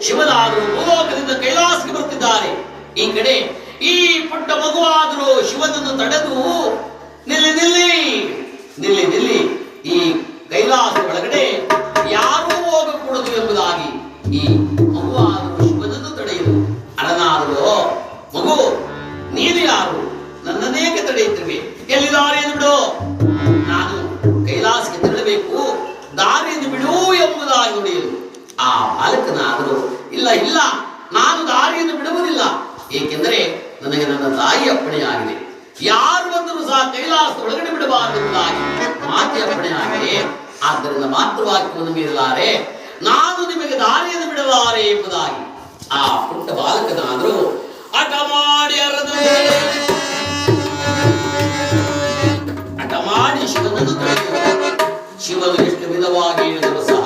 ಶಿವನಾದರೂ ಭೂಲೋಕದಿಂದ ಕೈಲಾಸಕ್ಕೆ ಬರುತ್ತಿದ್ದಾರೆ. ಈ ಕಡೆ ಈ ಪುಟ್ಟ ಮಗುವಾದರೂ ಶಿವನನ್ನು ತಡೆದು ನಿಲ್ಲಿ ನಿಲ್ಲಿ ನಿಲ್ಲಿ ನಿಲ್ಲಿ, ಈ ಕೈಲಾಸ ಒಳಗಡೆ ಯಾರೂ ಹೋಗಕೂಡದು ಎಂಬುದಾಗಿ ಈ ಮಗುವಾದರೂ ಶಿವನನ್ನು ತಡೆಯುವುದು. ಅರನಾದರೂ ಮಗು, ನೀನು ಯಾರು? ನನ್ನನ್ನೇಕೆ ತಡೆಯುತ್ತಿರುವೆ? ಎಲ್ಲಿ ದಾರಿಯನ್ನು ಬಿಡು, ನಾನು ಕೈಲಾಸಕ್ಕೆ ತೆರಳಬೇಕು, ದಾರಿಯನ್ನು ಬಿಡು ಎಂಬುದಾಗಿ ನುಡಿಯಲು ಆ ಬಾಲಕನಾದರೂ ಇಲ್ಲ ಇಲ್ಲ, ನಾನು ದಾರಿಯನ್ನು ಬಿಡುವುದಿಲ್ಲ, ಏಕೆಂದರೆ ನನಗೆ ನನ್ನ ತಾಯಿ ಅಪ್ಪಣೆಯಾಗಿದೆ, ಯಾರು ಬಂದರೂ ಸಹ ಕೈಲಾಸ ಒಳಗಡೆ ಬಿಡಬಾರದು ಎಂಬುದಾಗಿ ಮಾತೆ ಅಪ್ಪಣೆಯಾಗಿದೆ. ಆದ್ದರಿಂದ ಮಾತೃವಾಕ್ಯವನ್ನು ಮೀರಲಾರೆ, ನಾನು ನಿಮಗೆ ದಾರಿಯನ್ನು ಬಿಡಲಾರೆ ಎಂಬುದಾಗಿ ಆ ಪುಟ್ಟ ಬಾಲಕನಾದರೂ ಹಠ ಮಾಡಿ ಹಠ ಮಾಡಿ ಶಿವನನ್ನು ತಡೆಯುವುದು. ಶಿವನು ಎಷ್ಟು ವಿಧವಾಗಿ ಹೇಳಿದರೂ ಸಹ